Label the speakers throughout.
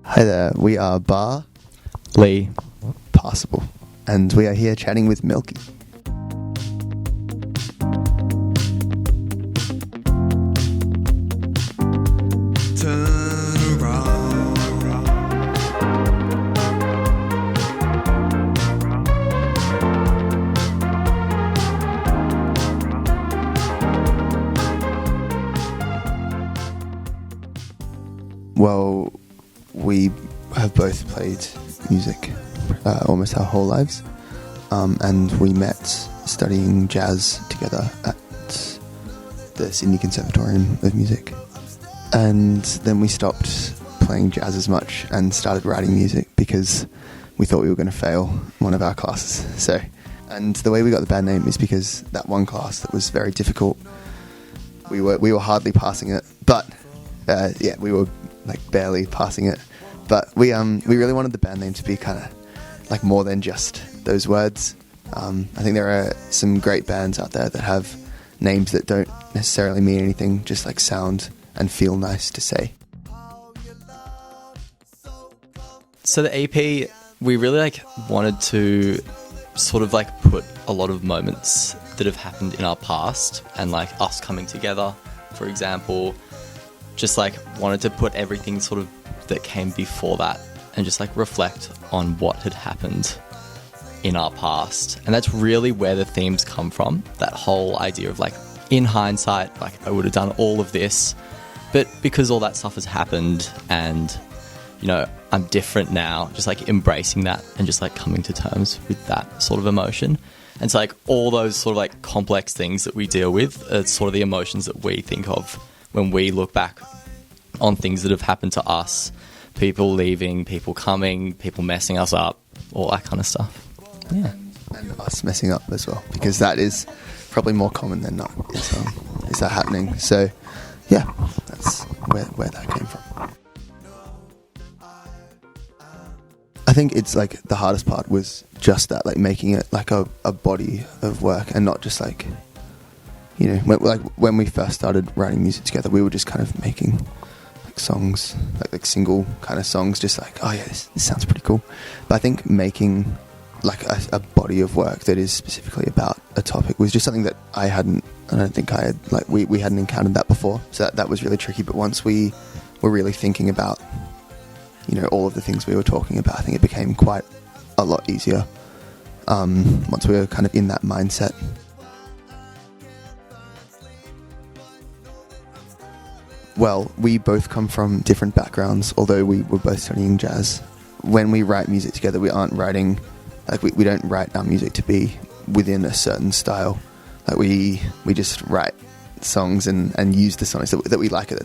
Speaker 1: Hi there, we are
Speaker 2: Barley
Speaker 1: Passable, and we are here chatting with Milky. Well, we have both played music almost our whole lives, and we met studying jazz together at the Sydney Conservatorium of Music. And then we stopped playing jazz as much and started writing music because we thought we were going to fail one of our classes. And the way we got the band name is because that one class that was very difficult, we were hardly passing it, but we were like barely passing it. But we really wanted the band name to be kind of like more than just those words. I think there are some great bands out there that have names that don't necessarily mean anything, just like sound and feel nice to say.
Speaker 2: So the EP, we really wanted to sort of put a lot of moments that have happened in our past and us coming together, for example, just wanted to put everything sort of that came before that and just reflect on what had happened in our past. And that's really where the themes come from, that whole idea of in hindsight, I would have done all of this, but because all that stuff has happened and I'm different now, just embracing that and just coming to terms with that sort of emotion. And so all those sort of complex things that we deal with are sort of the emotions that we think of when we look back on things that have happened to us, people leaving, people coming, people messing us up, all that kind of stuff. Yeah.
Speaker 1: And us messing up as well, because that is probably more common than not, is that happening. So yeah, that's where that came from. I think it's the hardest part was just that, making it a body of work and not just when we first started writing music together, we were just kind of making songs, single kind of songs, just oh yeah, this sounds pretty cool. But I think making a body of work that is specifically about a topic was just something that I don't think I had, we hadn't encountered that before. So that was really tricky. But once we were really thinking about, all of the things we were talking about, I think it became quite a lot easier once we were kind of in that mindset. Well, we both come from different backgrounds, although we were both studying jazz. When we write music together, we aren't writing, we don't write our music to be within a certain style. We just write songs and use the songs that we like at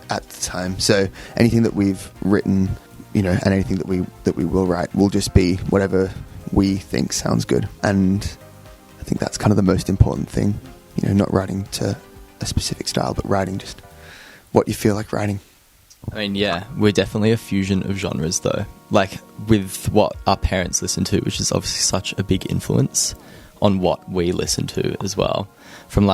Speaker 1: the time. So anything that we've written, and anything that we will write will just be whatever we think sounds good. And I think that's kind of the most important thing, not writing to a specific style, but writing just what you feel like writing.
Speaker 2: I mean, yeah, we're definitely a fusion of genres though. With what our parents listen to, which is obviously such a big influence on what we listen to as well. From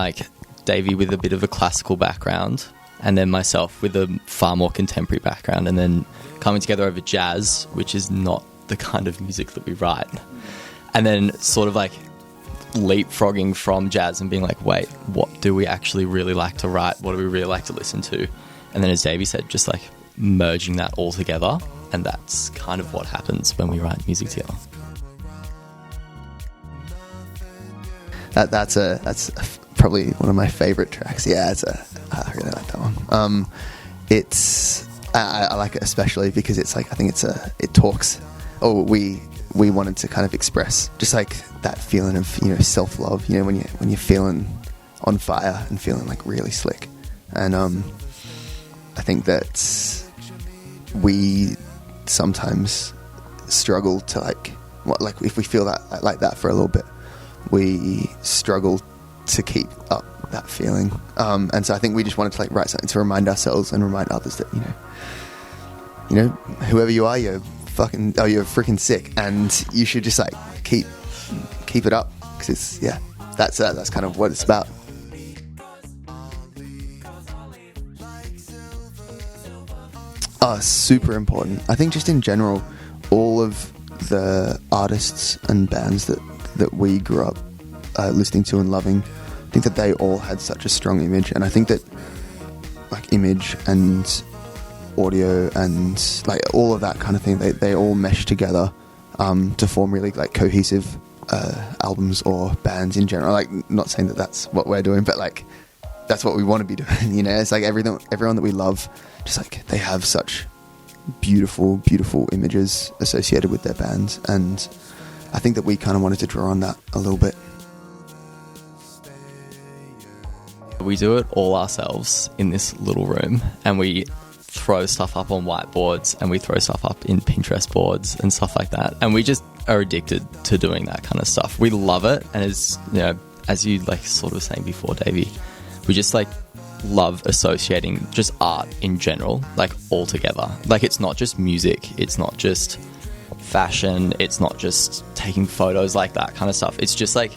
Speaker 2: Davey with a bit of a classical background, and then myself with a far more contemporary background, and then coming together over jazz, which is not the kind of music that we write. And then sort of leapfrogging from jazz and being wait, what do we actually really like to write? What do we really like to listen to? And then as Davey said, just merging that all together. And that's kind of what happens when we write music together.
Speaker 1: That's probably one of my favorite tracks. Yeah, I really like that one. I like it especially because it's it talks. We wanted to kind of express just that feeling of self-love. When you're feeling on fire and feeling really slick. And I think that we sometimes struggle to if we feel that like that for a little bit, we struggle to keep up that feeling. And so I think we just wanted to write something to remind ourselves and remind others that whoever you are, you're freaking sick, and you should just keep it up, because that's kind of what it's about. Super important. I think just in general, all of the artists and bands that we grew up listening to and loving, I think that they all had such a strong image, and I think that like image and audio and like all of that kind of thing, they all mesh together to form really like cohesive albums or bands in general. Like, not saying that that's what we're doing, but like that's what we want to be doing. You know, it's like everyone that we love, just like they have such beautiful images associated with their bands, and I think that we kind of wanted to draw on that a little bit.
Speaker 2: We do it all ourselves in this little room, and we throw stuff up on whiteboards, and we throw stuff up in Pinterest boards and stuff like that, and we just are addicted to doing that kind of stuff. We love it, and as you know, as you like sort of saying before, Davey, we just like love associating just art in general, like all together. Like, it's not just music, it's not just fashion, it's not just taking photos, like that kind of stuff. It's just like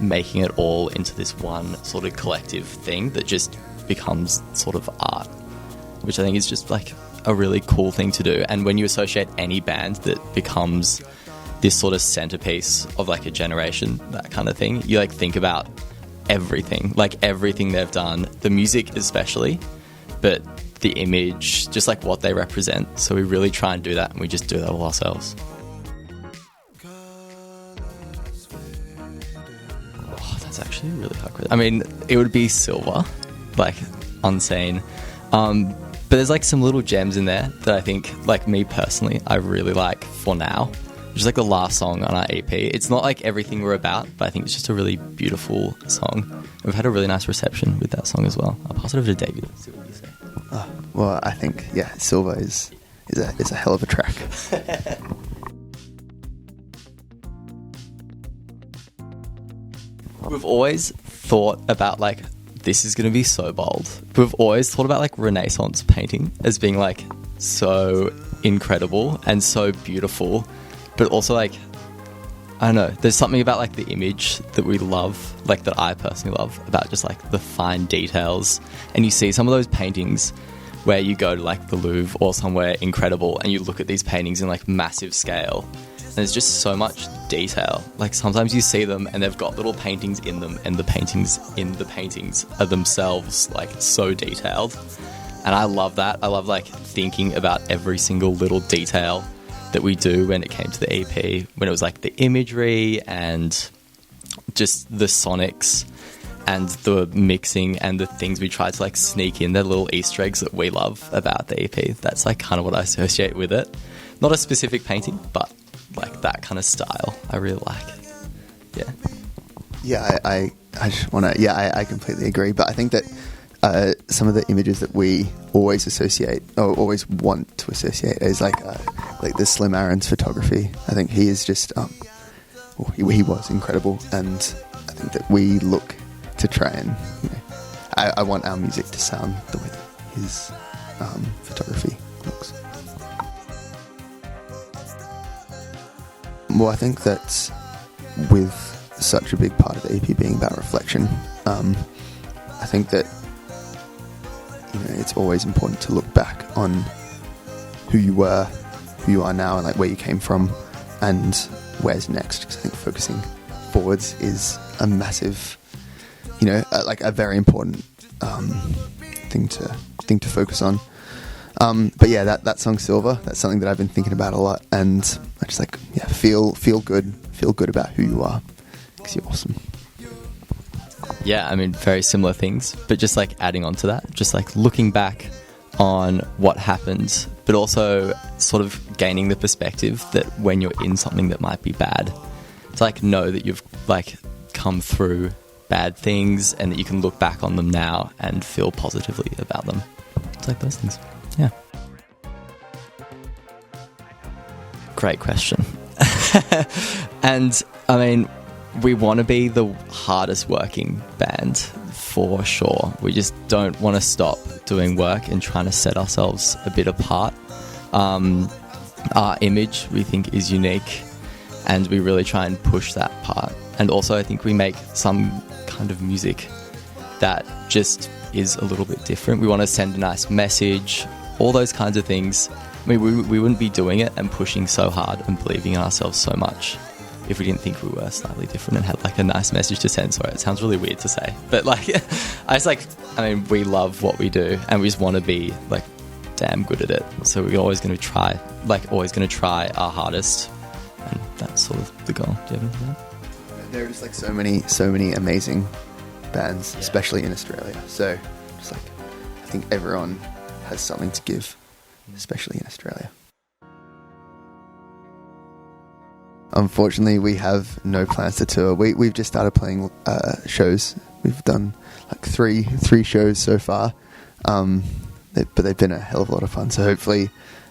Speaker 2: making it all into this one sort of collective thing that just becomes sort of art, which I think is just like a really cool thing to do. And when you associate any band that becomes this sort of centerpiece of like a generation, that kind of thing, you like think about everything, like everything they've done, the music especially, but the image, just like what they represent. So we really try and do that, and we just do that all ourselves. Oh, that's actually a really hard question. I mean, it would be Silver, like Unseen. But there's like some little gems in there that I think, like me personally, I really like For Now, which is like the last song on our EP. It's not like everything we're about, but I think it's just a really beautiful song. We've had a really nice reception with that song as well. I'll pass it over to David. See what you say.
Speaker 1: Well, I think, yeah, Silver is a hell of a track.
Speaker 2: We've always thought about like, this is going to be so bold. We've always thought about like Renaissance painting as being like so incredible and so beautiful, but also like, I don't know, there's something about like the image that we love, like that I personally love, about just like the fine details. And you see some of those paintings where you go to like the Louvre or somewhere incredible, and you look at these paintings in like massive scale, and there's just so much detail. Like sometimes you see them and they've got little paintings in them, and the paintings in the paintings are themselves like so detailed. And I love that. I love like thinking about every single little detail that we do when it came to the EP, when it was like the imagery and just the sonics and the mixing and the things we tried to like sneak in, the little Easter eggs that we love about the EP. That's like kind of what I associate with it. Not a specific painting, but like that kind of style I really like. Yeah.
Speaker 1: Yeah, I just want to, I completely agree. But I think that some of the images that we always associate, or always want to associate, is like the Slim Aaron's photography. I think he is just, he was incredible, and I think that we look to try and, you know, I want our music to sound the way that his photography looks. Well, I think that with such a big part of the EP being about reflection, I think that, you know, it's always important to look back on who you were, who you are now, and like where you came from, and where's next. Because I think focusing forwards is a massive, you know, like a very important thing to focus on. But yeah, that song Silver, that's something that I've been thinking about a lot, and I just like, yeah, feel good about who you are, because you're awesome.
Speaker 2: Yeah, I mean, very similar things, but just like adding on to that, just like looking back on what happened, but also sort of gaining the perspective that when you're in something that might be bad, to like know that you've like come through bad things and that you can look back on them now and feel positively about them. It's like those things. Yeah. Great question. And I mean, we want to be the hardest working band for sure. We just don't want to stop doing work and trying to set ourselves a bit apart. Our image, we think, is unique, and we really try and push that part. And also I think we make some kind of music that just is a little bit different. We want to send a nice message, all those kinds of things. I mean, we wouldn't be doing it and pushing so hard and believing in ourselves so much if we didn't think we were slightly different and had like a nice message to send. Sorry, it sounds really weird to say, but like, we love what we do and we just want to be like damn good at it. So we're always going to try our hardest, and that's sort of the goal. Do you have anything to that?
Speaker 1: There are just like so many amazing bands, especially in Australia. So just like, I think everyone has something to give, especially in Australia. Unfortunately, we have no plans to tour. We've just started playing shows. We've done like three shows so far, but they've been a hell of a lot of fun. So hopefully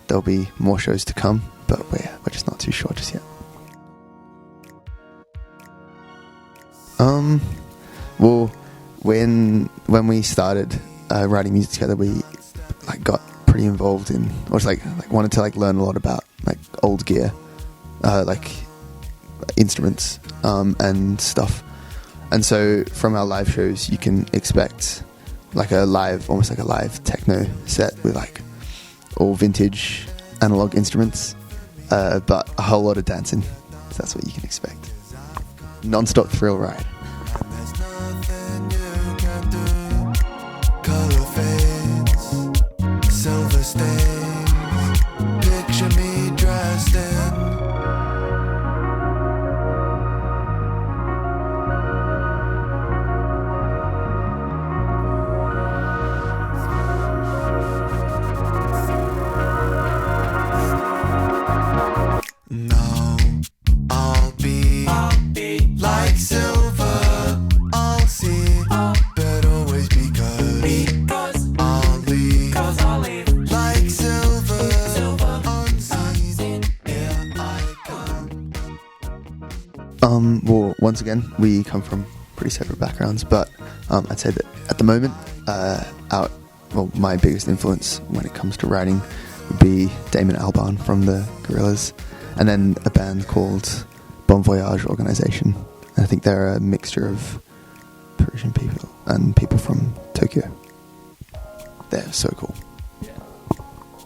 Speaker 1: there'll be more shows to come, but we're just not too sure just yet. Well, when we started writing music together, we like got pretty involved in, or just like wanted to like learn a lot about like old gear, like instruments and stuff. And so from our live shows, you can expect like almost like a live techno set with like all vintage analog instruments, but a whole lot of dancing. So that's what you can expect. Non-stop thrill ride.
Speaker 3: Silver stains, picture me dressed in no, I'll be like silver, I'll see, but always because I'll leave like silver unseen, here I come.
Speaker 1: Well, once again, we come from pretty separate backgrounds, but I'd say that at the moment, my biggest influence when it comes to writing would be Damon Albarn from the Gorillaz, and then a band called Bon Voyage Organization. And I think they're a mixture of Parisian people and people from Tokyo. They're so cool.
Speaker 2: Yeah.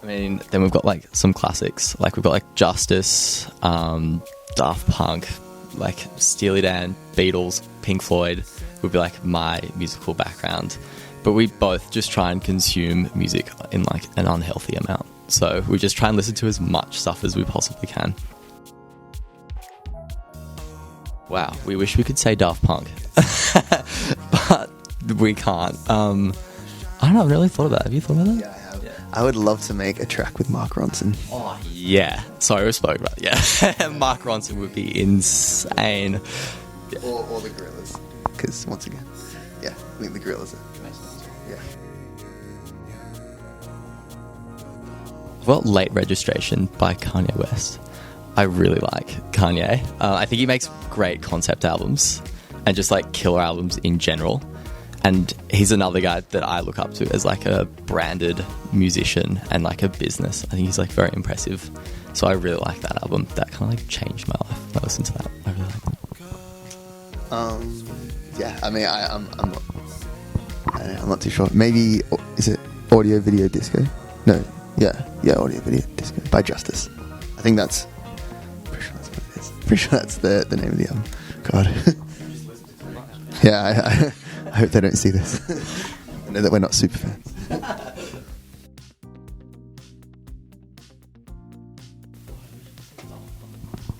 Speaker 2: I mean, then we've got like some classics. Like we've got like Justice, Daft Punk, like Steely Dan, Beatles, Pink Floyd would be like my musical background. But we both just try and consume music in like an unhealthy amount. So we just try and listen to as much stuff as we possibly can. Wow, we wish we could say Daft Punk. But we can't. I don't know, I've really thought about that. Have you thought about that?
Speaker 1: Yeah, I have. Yeah. I would love to make a track with Mark Ronson.
Speaker 2: Oh, yeah. Sorry, we spoke about it. Yeah. Mark Ronson would be insane.
Speaker 1: Yeah. Or the Gorillaz. Because, once again, yeah, I think the Gorillaz are yeah.
Speaker 2: Well, Late Registration by Kanye West. I really like Kanye. I think he makes great concept albums and just like killer albums in general. And he's another guy that I look up to as like a branded musician and like a business. I think he's like very impressive. So I really like that album. That kind of like changed my life. I listened to that. I really like it.
Speaker 1: Yeah, I mean, I'm not too sure. Maybe, is it Audio Video Disco? No, yeah, Audio Video Disco by Justice. I think that's, pretty sure that's what it is. Pretty sure that's the name of the album. God. Yeah, I hope they don't see this. I know that we're not super fans.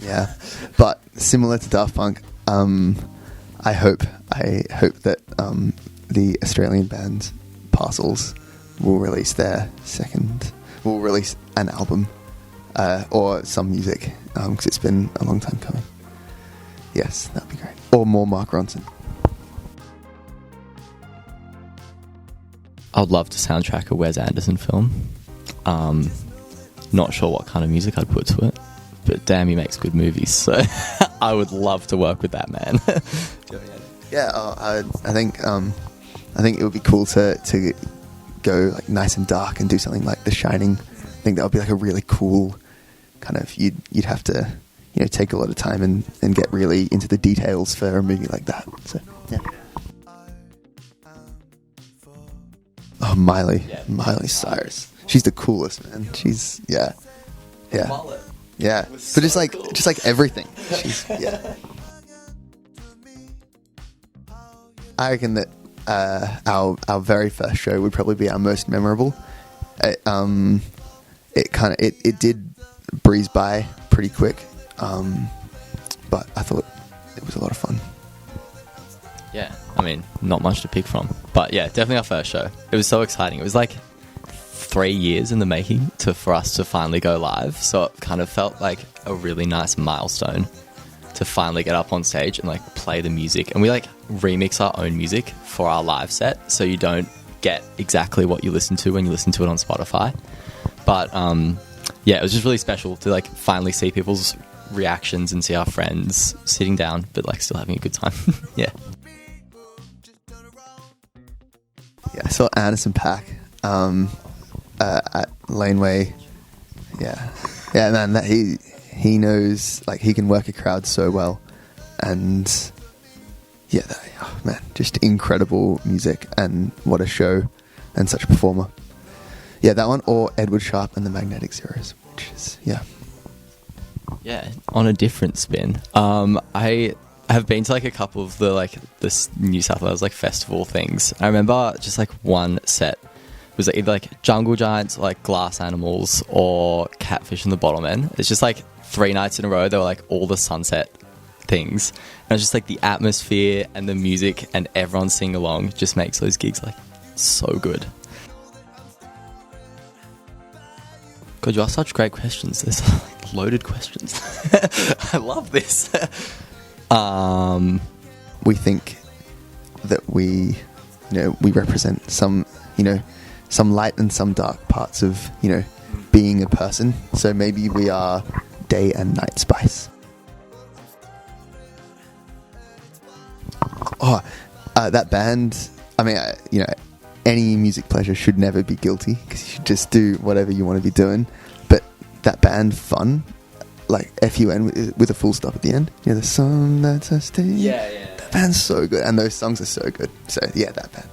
Speaker 1: Yeah, but similar to Daft Punk, I hope that the Australian band Parcels will release an album or some music, because it's been a long time coming. Yes, that'd be great. Or more Mark Ronson.
Speaker 2: I would love to soundtrack a Wes Anderson film. Not sure what kind of music I'd put to it, but damn, he makes good movies, so I would love to work with that man.
Speaker 1: Yeah, I think it would be cool to go like nice and dark and do something like The Shining. I think that would be like a really cool kind of, you'd have to, take a lot of time and get really into the details for a movie like that. So yeah. Oh, Miley Cyrus. she's the coolest, man. She's yeah.
Speaker 2: Mullet.
Speaker 1: Yeah, but
Speaker 2: so
Speaker 1: just like
Speaker 2: cool.
Speaker 1: just like everything. She's, yeah. I reckon that our very first show would probably be our most memorable. It did breeze by pretty quick, but I thought it was a lot of fun.
Speaker 2: Yeah, I mean, not much to pick from, but yeah, definitely our first show. It was so exciting. It was like 3 years in the making for us to finally go live, so it kind of felt like a really nice milestone to finally get up on stage and like play the music. And we like remix our own music for our live set, so you don't get exactly what you listen to when you listen to it on Spotify. But yeah, it was just really special to like finally see people's reactions and see our friends sitting down but like still having a good time. Yeah,
Speaker 1: I saw Anderson Paak at Laneway. Yeah, man, that he knows, like, he can work a crowd so well, and yeah, man, just incredible music, and what a show, and such a performer. Yeah, that one, or Edward Sharpe and the Magnetic Zeros, which is
Speaker 2: yeah. On a different spin, I have been to like a couple of the like this New South Wales like festival things. I remember just like one set was either like Jungle Giants, or, like Glass Animals, or Catfish and the Bottlemen. It's just like 3 nights in a row. They were like all the sunset things, and it's just like the atmosphere and the music and everyone sing along just makes those gigs like so good. God, you ask such great questions. There's like loaded questions. I love this.
Speaker 1: we think that we represent some light and some dark parts of, being a person. So maybe we are day and night spice. That band, I mean, any music pleasure should never be guilty, because you should just do whatever you want to be doing. But that band, Fun, like FUN with a full stop at the end. The song that's a sting.
Speaker 2: Yeah.
Speaker 1: That band's so good, and those songs are so good. So yeah, that band.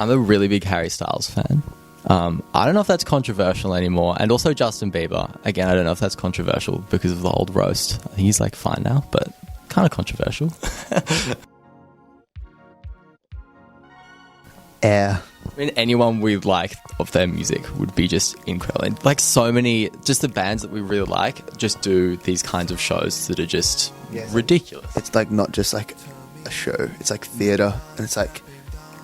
Speaker 2: I'm a really big Harry Styles fan. I don't know if that's controversial anymore. And also Justin Bieber. Again, I don't know if that's controversial because of the old roast. I think he's like fine now, but kind of controversial.
Speaker 1: Air.
Speaker 2: I mean, anyone we like of their music would be just incredible. And like so many, just the bands that we really like just do these kinds of shows that are just ridiculous.
Speaker 1: It's like not just like a show. It's like theatre, and it's not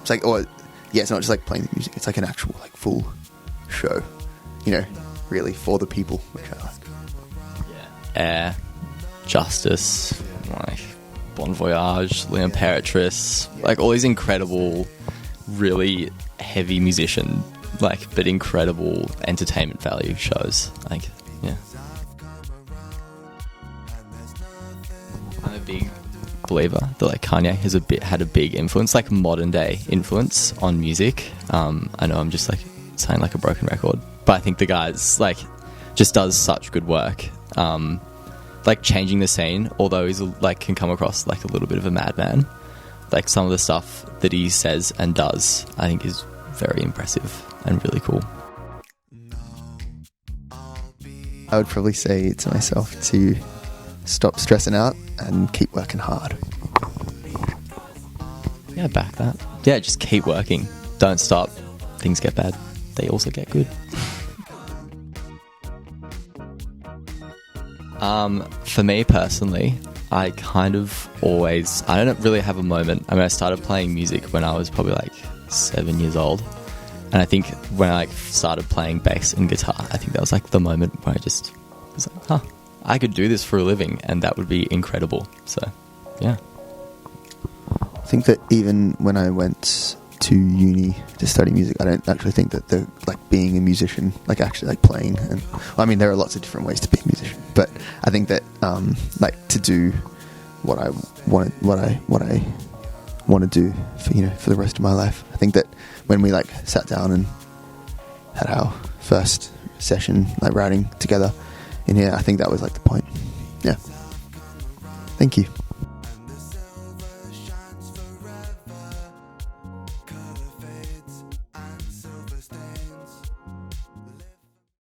Speaker 1: just like playing the music. It's like an actual like full show, really for the people, which I like.
Speaker 2: Yeah. Air, Justice, like Bon Voyage, L'Imperatrice, like all these incredible, really heavy musician, like, but incredible entertainment value shows. Like, yeah. I'm a big believer that like Kanye has had a big influence, like modern day influence on music. I know I'm just like saying like a broken record, but I think the guy's like just does such good work, like changing the scene, although he's like can come across like a little bit of a madman. Like some of the stuff that he says and does, I think is very impressive and really cool.
Speaker 1: I would probably say to myself to stop stressing out and keep working hard.
Speaker 2: Yeah, back that. Yeah, just keep working. Don't stop. Things get bad. They also get good. For me personally, I kind of always, I don't really have a moment. I mean, I started playing music when I was probably like 7 years old. And I think when I like started playing bass and guitar, I think that was like the moment where I just was like, I could do this for a living and that would be incredible. So, yeah.
Speaker 1: I think that even when I went to uni to study music, I don't actually think that the like being a musician, like actually like playing, and I mean there are lots of different ways to be a musician, but I think that like to do what I want to do for the rest of my life. I think that when we like sat down and had our first session like writing together in here, I think that was like the point. Yeah. Thank you.